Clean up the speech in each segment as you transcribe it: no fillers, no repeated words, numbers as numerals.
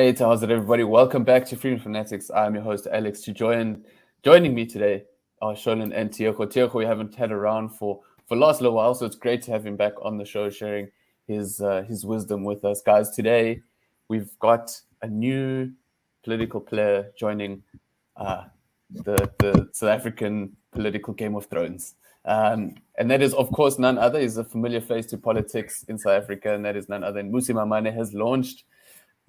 Great. How's it, everybody? Welcome back to FANatics. I'm your host, Alex. Joining me today are Sholin and Tioko. Tioko, we haven't had around for last little while, so it's great to have him back on the show, sharing his wisdom with us, guys. Today, we've got a new political player joining the South African political Game of Thrones. And that is, of course, none other. He's a familiar face to politics in South Africa, and that is none other than Mmusi Maimane. Has launched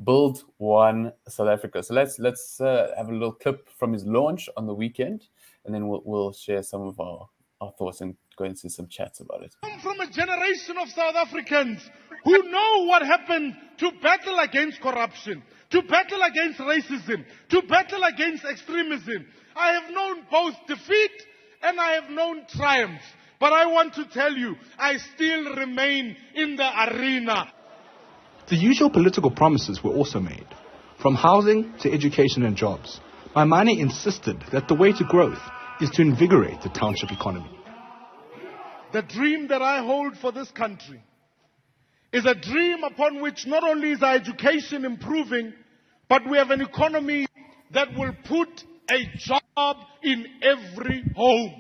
Build One South Africa. So let's have a little clip from his launch on the weekend, and then we'll share some of our thoughts and go into some chats about it. I'm from a generation of South Africans who know what happened to battle against corruption, to battle against racism, to battle against extremism. I have known both defeat and I have known triumph. But I want to tell you, I still remain in the arena. The usual political promises were also made, from housing to education and jobs. Maimane insisted that the way to growth is to invigorate the township economy. The dream that I hold for this country is a dream upon which not only is our education improving, but we have an economy that will put a job in every home.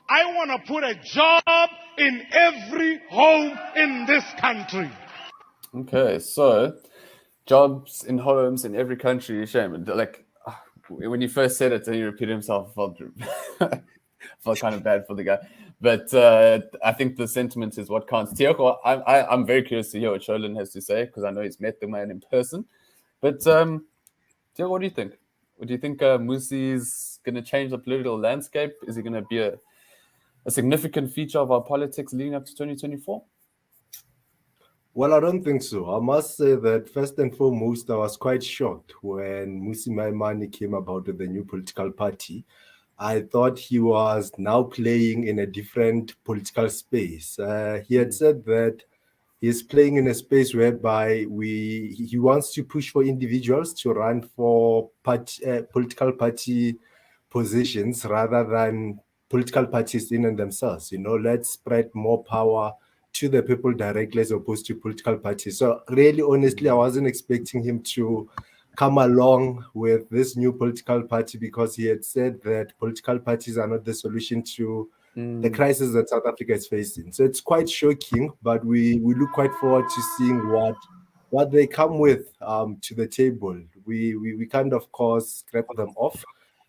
I want to put a job in every home in this country. Okay, so jobs in homes in every country. Shame. Like when you first said it and he repeated himself, I felt kind of bad for the guy. But I think the sentiment is what counts. Tioko, I'm very curious to hear what Sholin has to say because I know he's met the man in person. But Tioko, what do you think? Do you think Mmusi is going to change the political landscape? Is he going to be a significant feature of our politics leading up to 2024? Well, I don't think so. I must say that first and foremost, I was quite shocked when Mmusi Maimane came about with the new political party. I thought he was now playing in a different political space. He had said that he's playing in a space whereby he wants to push for individuals to run for political party positions rather than political parties in and themselves. Let's spread more power to the people directly as opposed to political parties. So really, honestly, I wasn't expecting him to come along with this new political party because he had said that political parties are not the solution to the crisis that South Africa is facing. So it's quite shocking, but we look quite forward to seeing what they come with to the table. We kind of course scrap them off.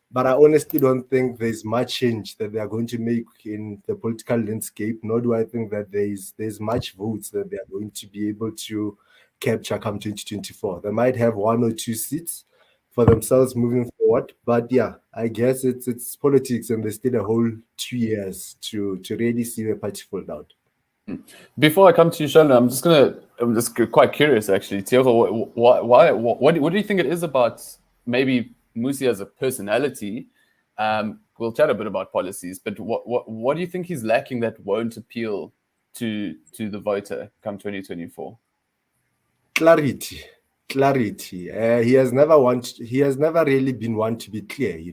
But I honestly don't think there's much change that they are going to make in the political landscape, nor do I think that there's much votes that they are going to be able to capture come 2024. They might have 1 or 2 seats for themselves moving forward. But yeah, I guess it's politics and there's still a whole 2 years to really see the party fold out. Before I come to you, Sholin, I'm just quite curious actually. Tioko, what do you think it is about maybe Mmusi as a personality? We'll chat a bit about policies, but what do you think he's lacking that won't appeal to the voter come 2024? Clarity. He has never really been one to be clear. He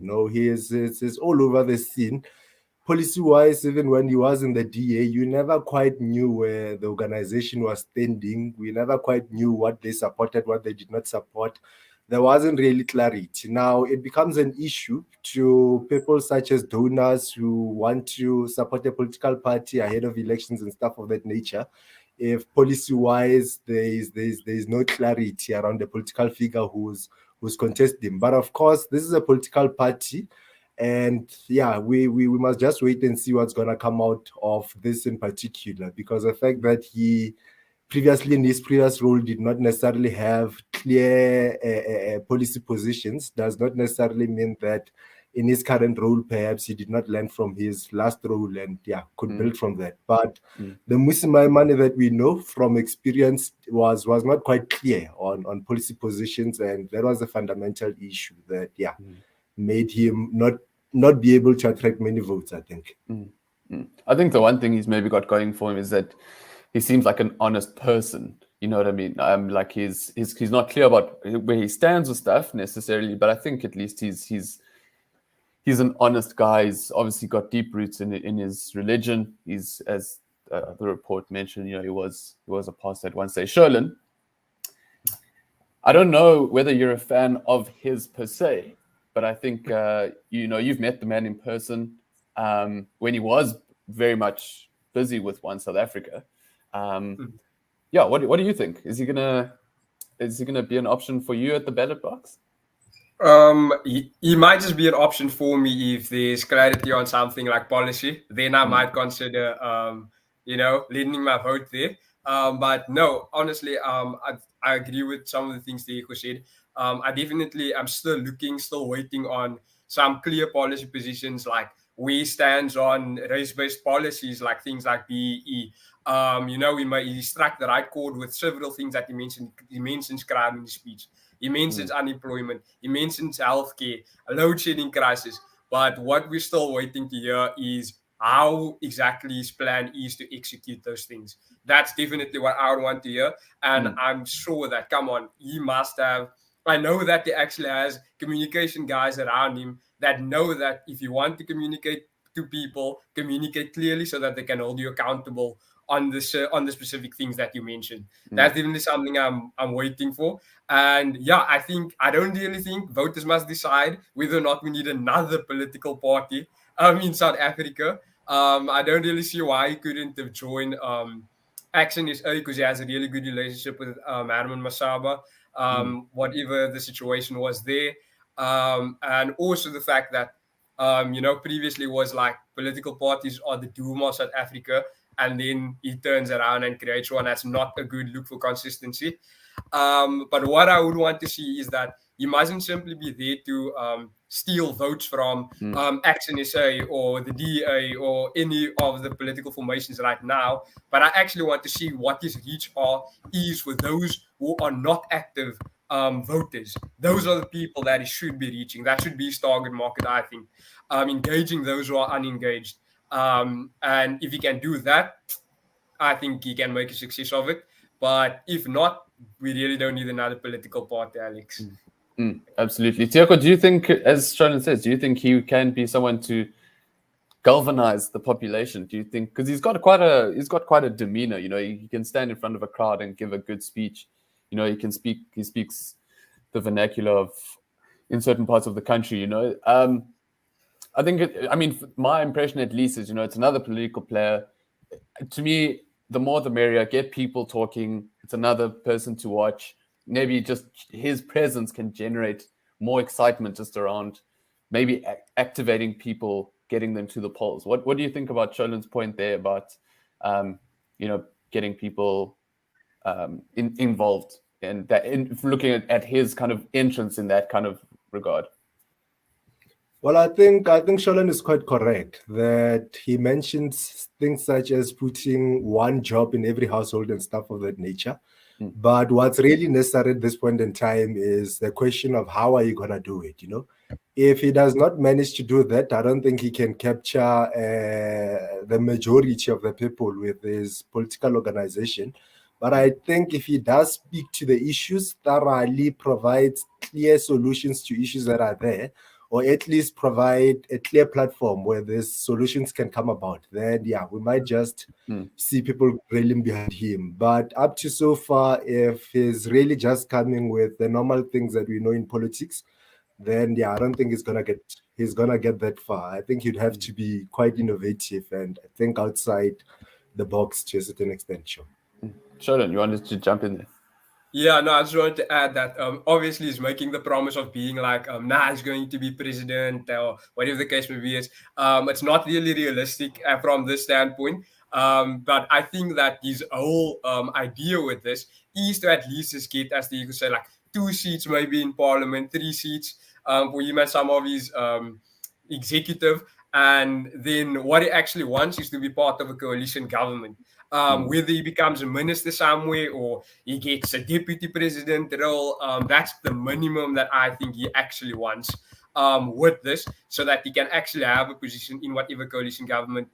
is all over the scene. Policy-wise, even when he was in the DA, you never quite knew where the organization was standing. We never quite knew what they supported, what they did not support. There wasn't really clarity. Now it becomes an issue to people such as donors who want to support a political party ahead of elections and stuff of that nature. If policy-wise there's no clarity around the political figure who's contesting. But of course, this is a political party, and yeah, we must just wait and see what's gonna come out of this in particular, because the fact that he previously in his previous role did not necessarily have clear policy positions does not necessarily mean that in his current role perhaps he did not learn from his last role and could build from that. But the Mmusi Maimane that we know from experience was not quite clear on policy positions, and that was a fundamental issue that made him not be able to attract many votes, I think. I think the one thing he's maybe got going for him is that he seems like an honest person. You know what I mean? Like he's not clear about where he stands with stuff necessarily, but I think at least he's an honest guy. He's obviously got deep roots in his religion. He's, as the report mentioned, he was a pastor at one stage. Sholin, I don't know whether you're a fan of his per se, but I think you've met the man in person when he was very much busy with One South Africa. Yeah, what do you think? Is he gonna be an option for you at the ballot box? He might just be an option for me if there's clarity on something like policy. Then I might consider, leaning my vote there. But no, honestly, I agree with some of the things Diego said. I'm still waiting on some clear policy positions, like where he stands on race-based policies, like things like BEE. He struck the right chord with several things that he mentioned. He mentions crime in his speech. He mentions unemployment. He mentions healthcare, a load shedding crisis. But what we're still waiting to hear is how exactly his plan is to execute those things. That's definitely what I would want to hear. And I'm sure that, come on, he must have. I know that he actually has communication guys around him that know that if you want to communicate to people, communicate clearly so that they can hold you accountable on the specific things that you mentioned. That's definitely something I'm waiting for. And yeah, I don't really think voters must decide whether or not we need another political party in South Africa. I don't really see why he couldn't have joined Action SA, because he has a really good relationship with Herman Masaba, whatever the situation was there. And also the fact that previously was like political parties are the doom of South Africa, and then he turns around and creates one. That's not a good look for consistency. But what I would want to see is that he mustn't simply be there to steal votes from Action SA or the DA or any of the political formations right now. But I actually want to see what his reach is for those who are not active voters. Those are the people that he should be reaching. That should be his target market, I think. Engaging those who are unengaged. And if he can do that, I think he can make a success of it. But if not, we really don't need another political party, Alex. Absolutely. Tiako, do you think, as Sheldon says, do you think he can be someone to galvanize the population? Do you think, because he's got quite a demeanor, he can stand in front of a crowd and give a good speech. He speaks the vernacular in certain parts of the country, I think, my impression at least is, it's another political player. To me, the more the merrier. Get people talking. It's another person to watch. Maybe just his presence can generate more excitement just around maybe activating people, getting them to the polls. What do you think about Sheldon's point there about, getting people involved and looking at his kind of entrance in that kind of regard? Well, I think Sheldon is quite correct that he mentions things such as putting one job in every household and stuff of that nature. But what's really necessary at this point in time is the question of how are you going to do it, If he does not manage to do that, I don't think he can capture the majority of the people with his political organization. But I think if he does speak to the issues, thoroughly provides clear solutions to issues that are there, or at least provide a clear platform where these solutions can come about, then we might just see people railing behind him. But up to so far, if he's really just coming with the normal things that we know in politics, then I don't think he's gonna get that far. I think he'd have to be quite innovative and I think outside the box to a certain extent. Sure. Sheldon, you wanted to jump in there? Yeah, no, I just wanted to add that obviously he's making the promise of being like, he's going to be president or whatever the case may be. It's not really realistic from this standpoint. But I think that his whole idea with this is to at least just get, as you could say, like 2 seats maybe in parliament, 3 seats for him and some of his executive. And then what he actually wants is to be part of a coalition government. Whether he becomes a minister somewhere or he gets a deputy president role, that's the minimum that I think he actually wants with this, so that he can actually have a position in whatever coalition government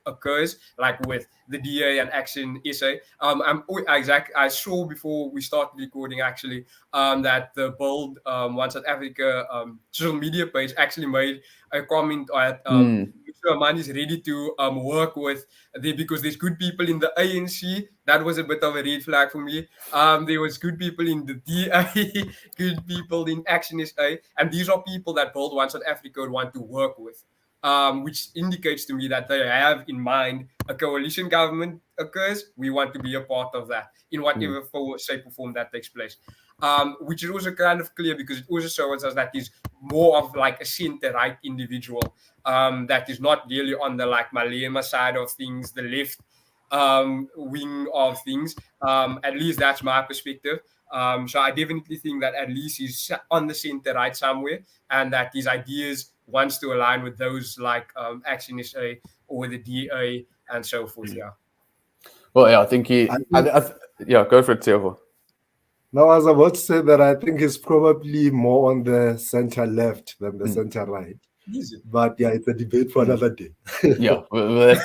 occurs, like with the DA and Action SA. I saw before we started recording actually that the Build One South Africa social media page actually made a comment that Mr. Maimane is ready to work with because there's good people in the ANC. That was a bit of a red flag for me. There was good people in the DA, good people in Action SA, and these are people that Build One South Africa would want to work with. Which indicates to me that they have in mind a coalition government occurs. We want to be a part of that in whatever shape or form that takes place. Which is also kind of clear because it also shows us that he's more of like a center-right individual that is not really on the like Malema side of things, the left wing of things. At least that's my perspective. So I definitely think that at least he's on the center-right somewhere, and that his ideas wants to align with those like Action SA or the DA and so forth. Yeah. Well, yeah, I think yeah, go for it, Tiago. Now, I was about to say that I think it's probably more on the center left than the center right. Easy. But yeah, it's a debate for another day. Yeah, we'll have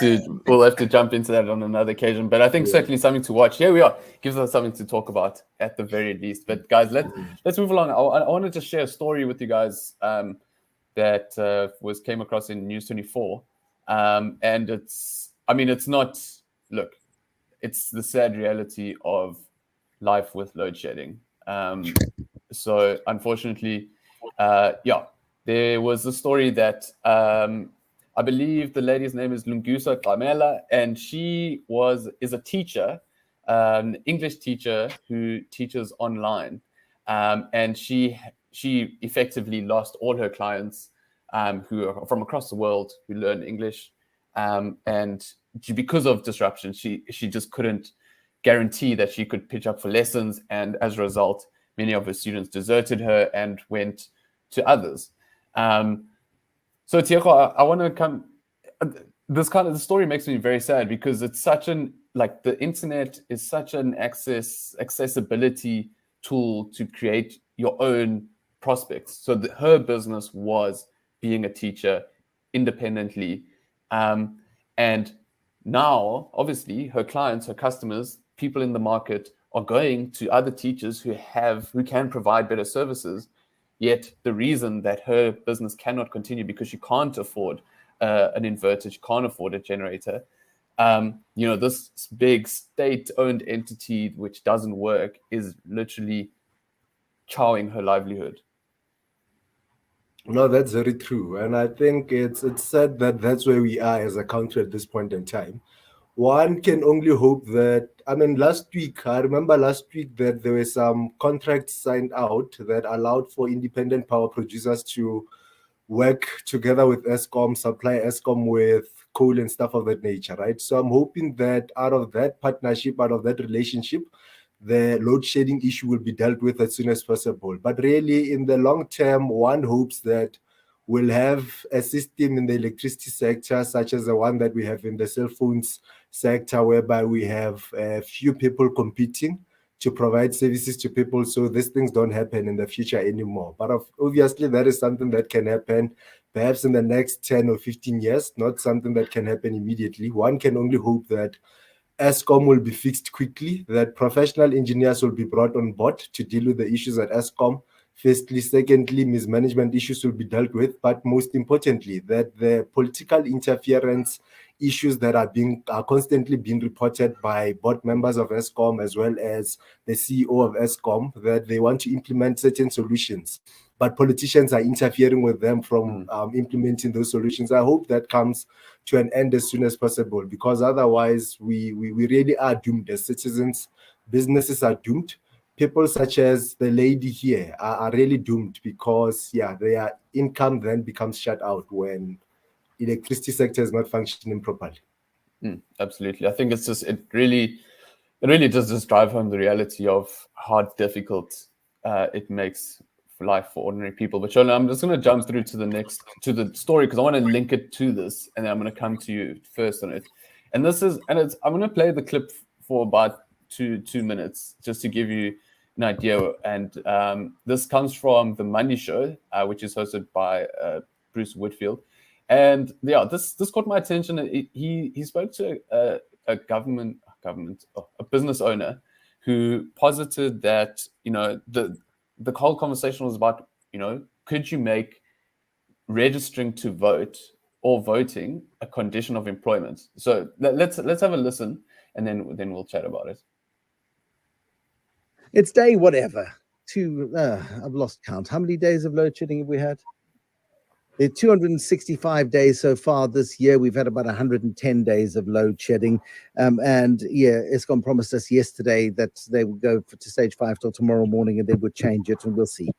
to jump into that on another occasion. But I think certainly something to watch. Here we are. Gives us something to talk about at the very least. But guys, let's move along. I want to just share a story with you guys that came across in News 24. And it's the sad reality of life with load shedding. So unfortunately, there was a story that I believe the lady's name is Lungusa Klamela, and she is a teacher, an English teacher who teaches online, and she effectively lost all her clients who are from across the world who learn English, and because of disruption, she just couldn't guarantee that she could pitch up for lessons, and as a result, many of her students deserted her and went to others. So Tiago, I want to come. The story makes me very sad because it's such the internet is such an accessibility tool to create your own prospects. So her business was being a teacher independently, and now obviously her clients, her customers, people in the market are going to other teachers who can provide better services. Yet the reason that her business cannot continue because she can't afford an inverter, she can't afford a generator. This big state-owned entity which doesn't work is literally chowing her livelihood. No, that's very true. And I think it's sad that that's where we are as a country at this point in time. One can only hope that, I remember last week that there were some contracts signed out that allowed for independent power producers to work together with Eskom, supply Eskom with coal and stuff of that nature, right? So I'm hoping that out of that partnership, out of that relationship, the load shedding issue will be dealt with as soon as possible. But really, in the long term, one hopes that we'll have a system in the electricity sector, such as the one that we have in the cell phones sector, whereby we have a few people competing to provide services to people, so these things don't happen in the future anymore. But obviously, that is something that can happen perhaps in the next 10 or 15 years, not something that can happen immediately. One can only hope that Eskom will be fixed quickly, that professional engineers will be brought on board to deal with the issues at Eskom. Firstly, secondly, mismanagement issues will be dealt with, but most importantly, that the political interference issues that are constantly being reported by board members of Eskom as well as the CEO of Eskom, that they want to implement certain solutions, but politicians are interfering with them from implementing those solutions. I hope that comes to an end as soon as possible, because otherwise we really are doomed as citizens. Businesses are doomed. People such as the lady here are really doomed because, their income then becomes shut out when electricity sector is not functioning properly. Absolutely. I think it really does just drive home the reality of how difficult it makes life for ordinary people. But Shona, I'm just going to jump through to the story because I want to link it to this, and then I'm going to come to you first on it. And I'm going to play the clip for about two minutes just to give you an idea. And this comes from the Monday Show, which is hosted by Bruce Whitfield. And yeah, this caught my attention. He spoke to a business owner who posited that, you know, the whole conversation was about, you know, could you make registering to vote or voting a condition of employment? So let's have a listen, and then we'll chat about it. It's day whatever. I've lost count. How many days of load shedding have we had? 265 days so far this year. We've had about 110 days of load shedding. And yeah, Eskom promised us yesterday that they would go to stage 5 till tomorrow morning and they would change it, and we'll see.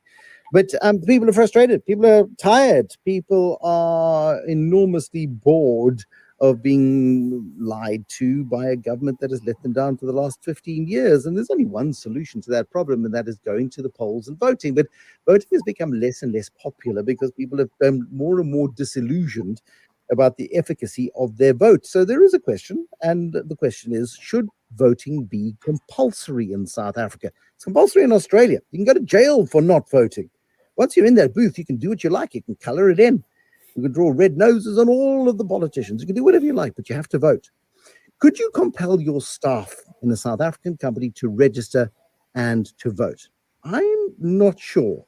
But people are frustrated. People are tired. People are enormously bored of being lied to by a government that has let them down for the last 15 years. And there's only one solution to that problem, and that is going to the polls and voting. But voting has become less and less popular because people have been more and more disillusioned about the efficacy of their vote. So there is a question, and the question is, should voting be compulsory in South Africa? It's compulsory in Australia. You can go to jail for not voting. Once you're in that booth, you can do what you like. You can color it in. You can draw red noses on all of the politicians. You can do whatever you like, but you have to vote. Could you compel your staff in a South African company to register and to vote? I'm not sure.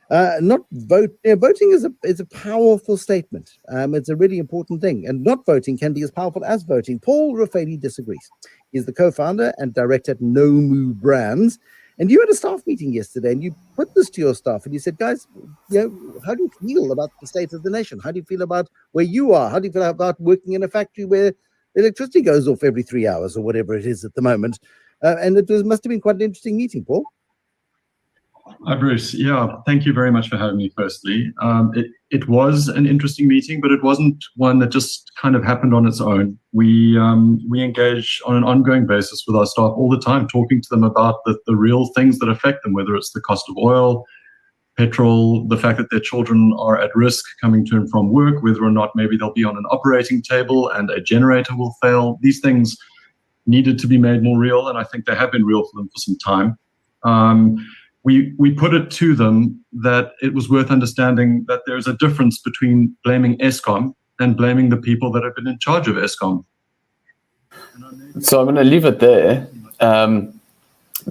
Voting is a powerful statement. It's a really important thing, and not voting can be as powerful as voting. Paul Raffaele disagrees. He's the co-founder and director at Nomu Brands. And you had a staff meeting yesterday, and you put this to your staff, and you said, guys, you know, how do you feel about the state of the nation? How do you feel about where you are? How do you feel about working in a factory where electricity goes off every 3 hours or whatever it is at the moment? And must have been quite an interesting meeting, Paul. Hi, Bruce. Yeah, thank you very much for having me, firstly. It was an interesting meeting, but it wasn't one that just kind of happened on its own. We engage on an ongoing basis with our staff all the time, talking to them about the real things that affect them, whether it's the cost of oil, petrol, the fact that their children are at risk coming to and from work, whether or not maybe they'll be on an operating table and a generator will fail. These things needed to be made more real, and I think they have been real for them for some time. We put it to them that it was worth understanding that there's a difference between blaming Eskom and blaming the people that have been in charge of Eskom. So I'm going to leave it there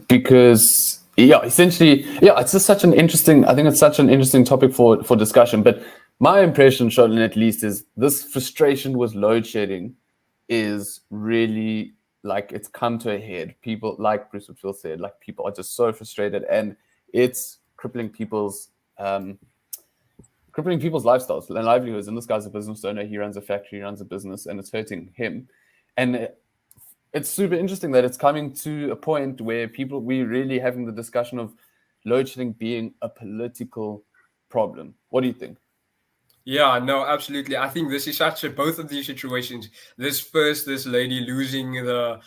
because, yeah, essentially, yeah, it's just such an interesting, I think it's such an interesting topic for discussion. But my impression, Sheldon, at least, is this frustration with load shedding is really, like, it's come to a head. People, like Bruce Whitfield said, like, people are just so frustrated, and it's crippling people's lifestyles and livelihoods. And this guy's a business owner. He runs a factory, he runs a business, and it's hurting him. And it's super interesting that it's coming to a point where we're really having the discussion of load shedding being a political problem. What do you think? Yeah, no, absolutely. I think this is both of these situations. This lady losing the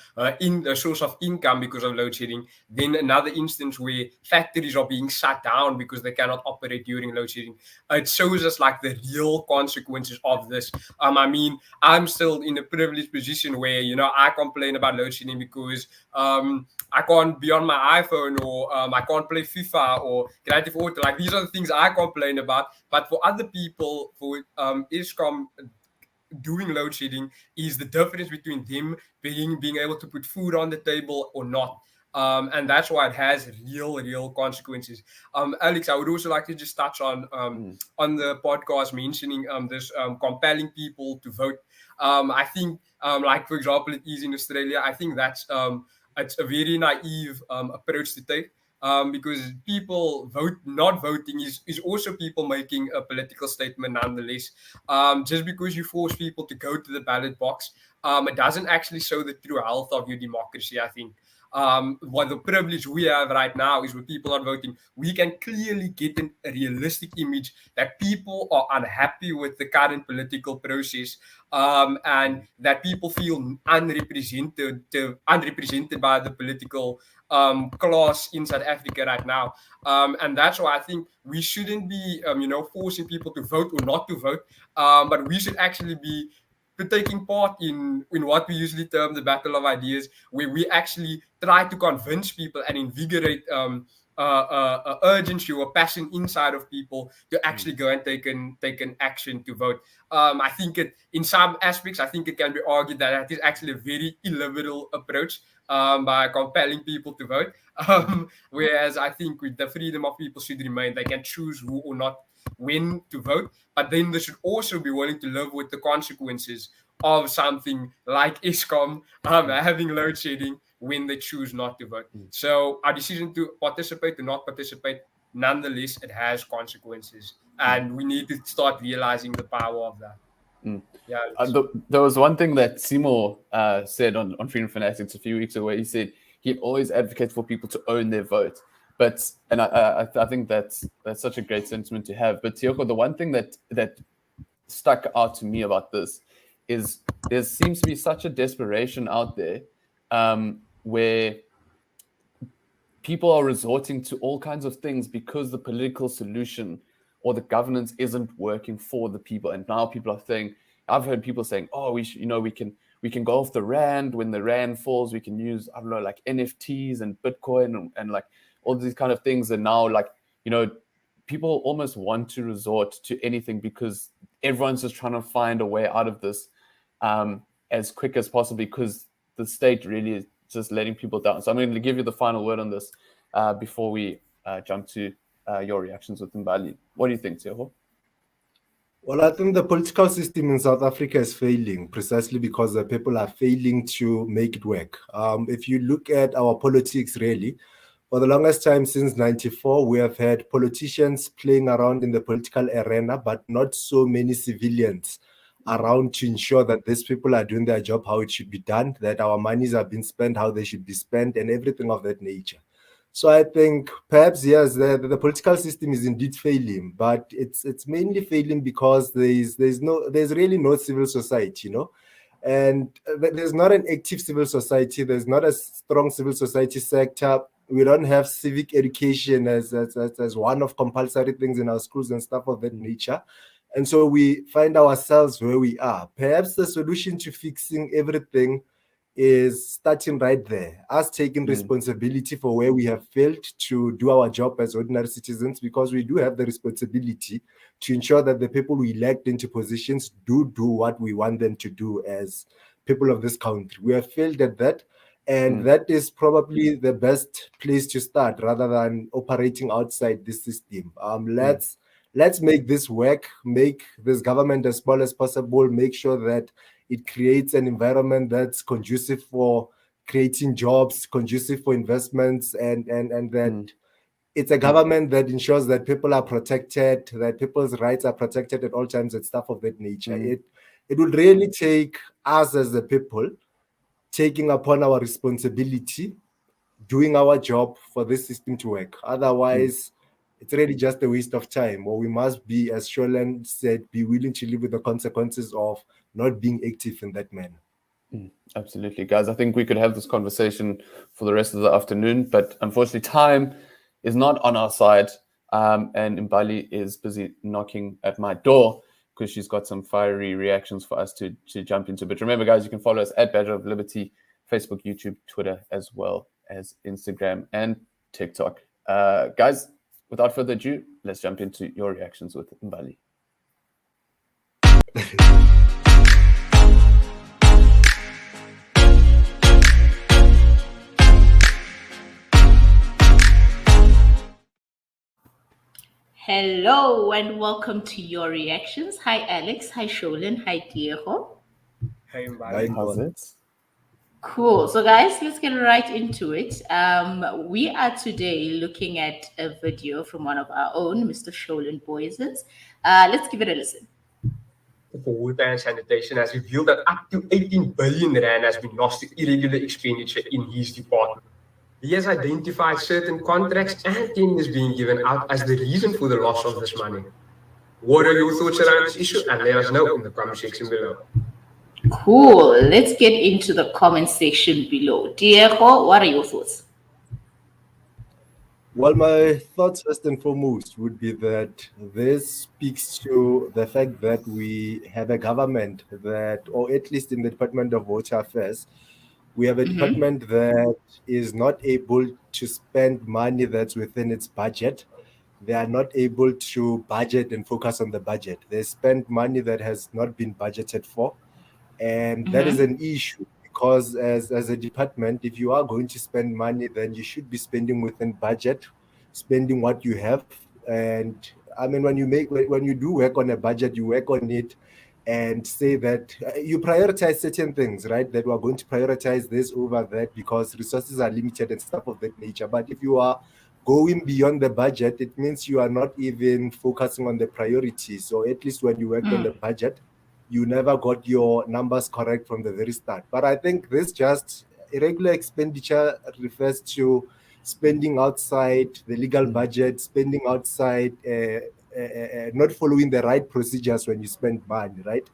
source of income because of load shedding. Then another instance where factories are being shut down because they cannot operate during load shedding. It shows us like the real consequences of this. I mean, I'm still in a privileged position where, you know, I complain about load shedding because I can't be on my iPhone, or I can't play FIFA or Creative Auto. Like, these are the things I complain about. But for other people, for Eskom doing load shedding is the difference between them being able to put food on the table or not. And that's why it has real consequences. Alex, I would also like to just touch on the podcast mentioning this compelling people to vote. I think, like, for example, it is in Australia. I think that's it's a very naive approach to take. Because people not voting is also people making a political statement nonetheless. Just because you force people to go to the ballot box, it doesn't actually show the true health of your democracy, I think. What the privilege we have right now is with people not voting, we can clearly get a realistic image that people are unhappy with the current political process, and that people feel unrepresented by the political class in South Africa right now. And that's why I think we shouldn't be forcing people to vote or not to vote, but we should actually be taking part in what we usually term the battle of ideas, where we actually try to convince people and invigorate urgency or passion inside of people to actually go and take an action to vote. I think in some aspects, I think it can be argued that is actually a very illiberal approach by compelling people to vote. Whereas I think with the freedom of people should remain, they can choose who or not when to vote, but then they should also be willing to live with the consequences of something like ISCOM having load shedding when they choose not to vote. So our decision to participate or not participate, nonetheless, it has consequences, and we need to start realizing the power of that. Yeah. There was one thing that Seymour said on Freedom FANatics a few weeks ago, where he said he'd always advocate for people to own their vote. But I think that's such a great sentiment to have. But Tioko, the one thing that stuck out to me about this is there seems to be such a desperation out there where people are resorting to all kinds of things because the political solution or the governance isn't working for the people. And now people are saying, I've heard people saying, oh, we can go off the rand. When the rand falls, we can use, I don't know, like NFTs and Bitcoin and like all these kind of things. And now, like, people almost want to resort to anything because everyone's just trying to find a way out of this as quick as possible, because the state really is just letting people down. So I'm going to give you the final word on this before we jump to your reactions with Mbali. What do you think, Tioko? Well, I think the political system in South Africa is failing precisely because the people are failing to make it work. If you look at our politics, really, for the longest time since 94, we have had politicians playing around in the political arena, but not so many civilians around to ensure that these people are doing their job how it should be done, that our monies are being spent how they should be spent, and everything of that nature. So I think perhaps, yes, the political system is indeed failing, but it's mainly failing because there's really no civil society, and there's not an active civil society. There's not a strong civil society sector. We don't have civic education as one of compulsory things in our schools and stuff of that nature. And so we find ourselves where we are. Perhaps the solution to fixing everything is starting right there, us taking responsibility for where we have failed to do our job as ordinary citizens, because we do have the responsibility to ensure that the people we elect into positions do what we want them to do as people of this country. We have failed at that, and that is probably the best place to start rather than operating outside this system. Let's make this work, make this government as small as possible, make sure that it creates an environment that's conducive for creating jobs, conducive for investments, and that it's a government that ensures that people are protected, that people's rights are protected at all times and stuff of that nature. It would really take us as the people taking upon our responsibility, doing our job for this system to work. Otherwise, it's really just a waste of time. Or we must be, as Sholan said, be willing to live with the consequences of not being active in that manner. Absolutely, guys. I think we could have this conversation for the rest of the afternoon, but unfortunately time is not on our side, and Mbali is busy knocking at my door because she's got some fiery reactions for us to jump into. But remember, guys, you can follow us at Badger of Liberty, Facebook, YouTube, Twitter, as well as Instagram and TikTok. Guys, without further ado, let's jump into your reactions with Mbali. Hello and welcome to your reactions. Hi Alex, hi Sholan, hi Diego. Hey, Mbali. How's it? Cool. So guys, let's get right into it. We are today looking at a video from one of our own, Mr. Sholan Boyses. Let's give it a listen. For Water and Sanitation has revealed that up to 18 billion rand has been lost to irregular expenditure in his department. He has identified certain contracts and tenders being given out as the reason for the loss of this money. What are your thoughts around this issue? And let us know in the comment section below. Cool. Let's get into the comment section below. Diego, what are your thoughts? Well, my thoughts first and foremost would be that this speaks to the fact that we have a government that, or at least in the Department of Water Affairs, We have a department that is not able to spend money that's within its budget. They are not able to budget and focus on the budget. They spend money that has not been budgeted for. And that is an issue because as a department, if you are going to spend money, then you should be spending within budget, spending what you have. And I mean, when you do work on a budget, you work on it and say that you prioritize certain things, right? That we're going to prioritize this over that because resources are limited and stuff of that nature. But if you are going beyond the budget, it means you are not even focusing on the priorities. So at least when you work on the budget, you never got your numbers correct from the very start. But I think this just irregular expenditure refers to spending outside the legal budget, spending outside, not following the right procedures when you spend money, right?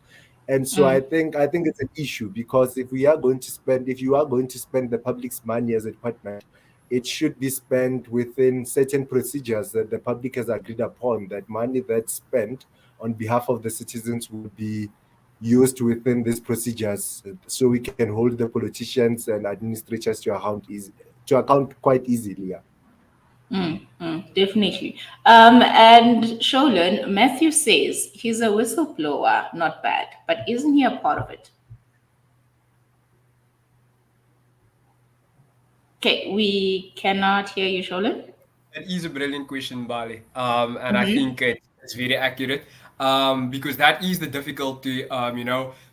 And so I think it's an issue because if you are going to spend the public's money as a department, it should be spent within certain procedures that the public has agreed upon. That money that's spent on behalf of the citizens will be used within these procedures, so we can hold the politicians and administrators to account quite easily. Definitely. And Sholan, Matthew says he's a whistleblower, not bad, but isn't he a part of it? Okay, we cannot hear you, Sholan. That is a brilliant question, Bali. And I think it's very accurate because that is the difficulty,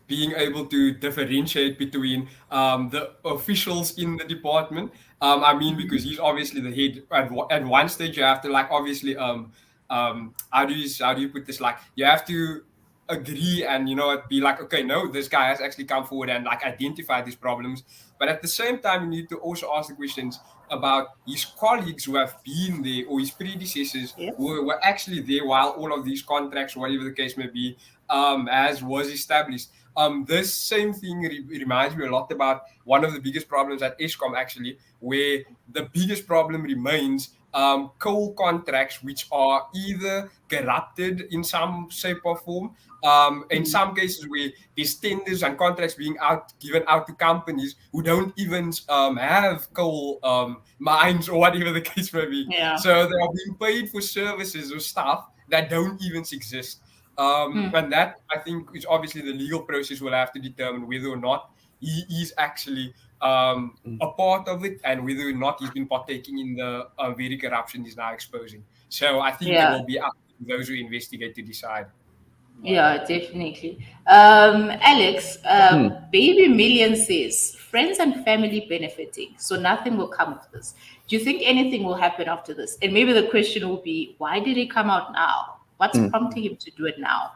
being able to differentiate between the officials in the department. I mean, because he's obviously the head. At one stage, you have to obviously, how do you put this? You have to agree and be like, okay, no, this guy has actually come forward and identify these problems. But at the same time, you need to also ask the questions about his colleagues who have been there or his predecessors who were actually there while all of these contracts, whatever the case may be, as was established. This same thing reminds me a lot about one of the biggest problems at Eskom, actually, where the biggest problem remains coal contracts, which are either corrupted in some shape or form. In some cases where there's tenders and contracts being given out to companies who don't even have coal mines or whatever the case may be. Yeah. So they are being paid for services or stuff that don't even exist. And that, I think, is obviously the legal process will have to determine whether or not he is actually a part of it and whether or not he's been partaking in the very corruption he's now exposing. So I think it will be up to those who investigate to decide. Yeah, definitely. Alex, Baby Million says friends and family benefiting, so nothing will come of this. Do you think anything will happen after this? And maybe the question will be, why did he come out now? What's prompting him to do it now?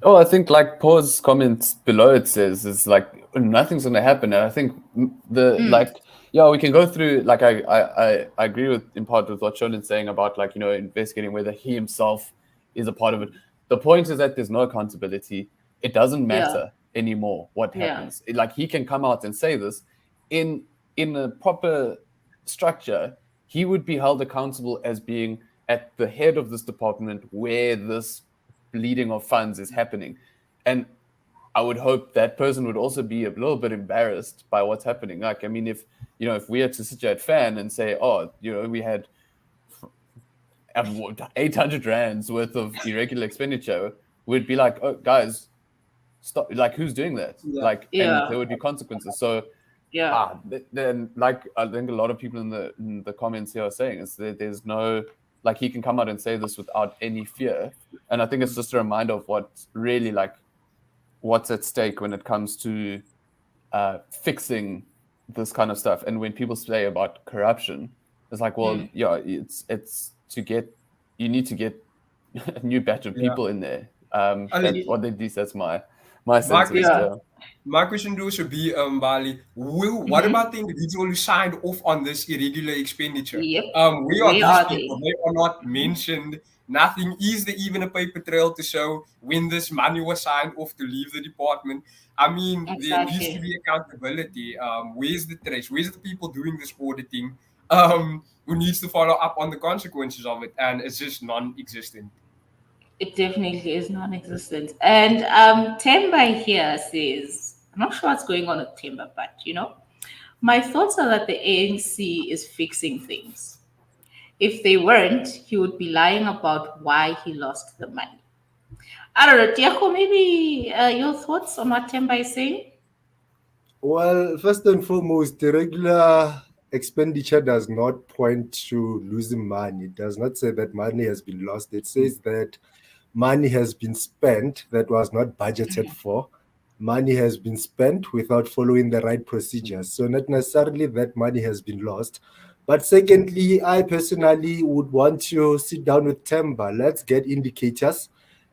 Oh, I think Paul's comments below it says is nothing's going to happen, and I think we can go through. I agree with in part with what Sholan's saying about investigating whether he himself is a part of it. The point is that there's no accountability. It doesn't matter anymore what happens. He can come out and say this in a proper structure. He would be held accountable as being at the head of this department where this bleeding of funds is happening. And I would hope that person would also be a little bit embarrassed by what's happening. If we had to sit here at FAN and say, we had 800 rands worth of irregular expenditure, we'd be like, oh, guys, stop. Who's doing that? And there would be consequences. So then I think a lot of people in the comments here are saying is that there's no, he can come out and say this without any fear. And I think it's just a reminder of what's really what's at stake when it comes to fixing this kind of stuff. And when people say about corruption, it's it's to get, you need to get a new batch of people in there. That's my sense of it. My question would also be, Bali, what about the individual who signed off on this irregular expenditure? Where are these people? They are not mentioned. Nothing. Is there even a paper trail to show when this money was signed off to leave the department? I mean, there needs to be accountability. Where's the trace? Where's the people doing this auditing? Who needs to follow up on the consequences of it? And it's just non-existent. It definitely is non-existent. And Temba here says, I'm not sure what's going on with Temba, but My thoughts are that the ANC is fixing things. If they weren't, he would be lying about why he lost the money. I don't know, Tiako, maybe your thoughts on what Temba is saying? Well, first and foremost, the regular expenditure does not point to losing money. It does not say that money has been lost. It says that money has been spent that was not budgeted for. Money has been spent without following the right procedures. So, not necessarily that money has been lost. But secondly, I personally would want to sit down with Temba. Let's get indicators.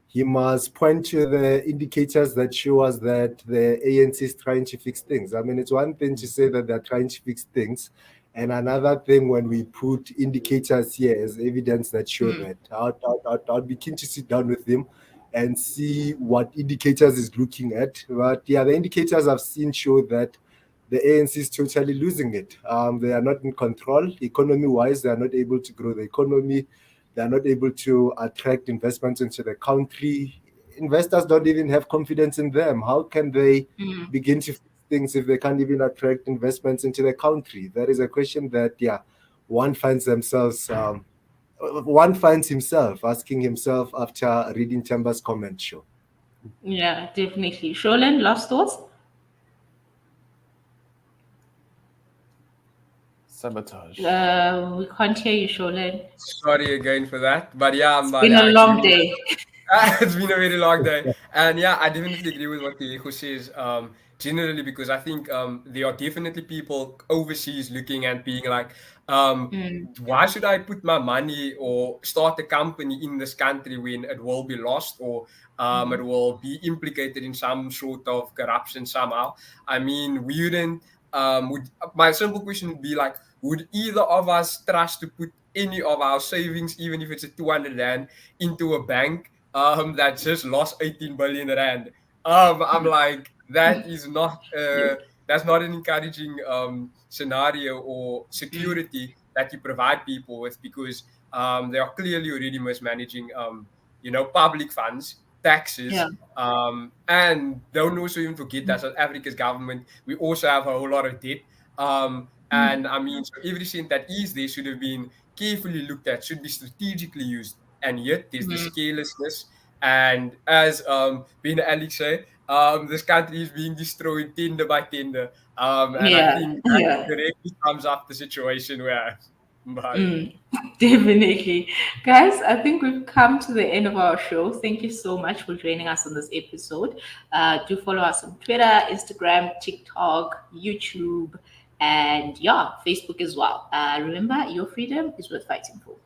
He must point to the indicators that show us that the ANC is trying to fix things. I mean, it's one thing to say that they're trying to fix things, and another thing when we put indicators here as evidence that show that. I'd be keen to sit down with him and see what indicators he's looking at. But yeah, the indicators I've seen show that the ANC is totally losing it. They are not in control. Economy-wise, they are not able to grow the economy. They are not able to attract investments into the country. Investors don't even have confidence in them. How can they begin to fix things if they can't even attract investments into the country? That is a question that, yeah, one finds himself asking himself after reading Temba's comment show. Yeah, definitely. Sholen, last thoughts? Sabotage. We can't hear you, Sholen. Sorry again for that. But yeah, It's been a long day. It's been a very long day. And yeah, I definitely agree with what Diego says. Generally, because I think there are definitely people overseas looking and being like, why should I put my money or start a company in this country when it will be lost or it will be implicated in some sort of corruption somehow? I mean, we wouldn't. My simple question would be like, would either of us trust to put any of our savings, even if it's a 200 rand, into a bank that just lost 18 billion rand? I'm like, that is not that's not an encouraging scenario or security that you provide people with, because they are clearly already mismanaging public funds, taxes. And don't also even forget that South Africa's government, we also have a whole lot of debt. And I mean, so every cent that is there should have been carefully looked at, should be strategically used. And yet there's this carelessness. And as Ben Alex said, this country is being destroyed tender by tender. And I think that directly sums up the situation where Definitely. Guys, I think we've come to the end of our show. Thank you so much for joining us on this episode. Do follow us on Twitter, Instagram, TikTok, YouTube, and Facebook as well. Remember, your freedom is worth fighting for.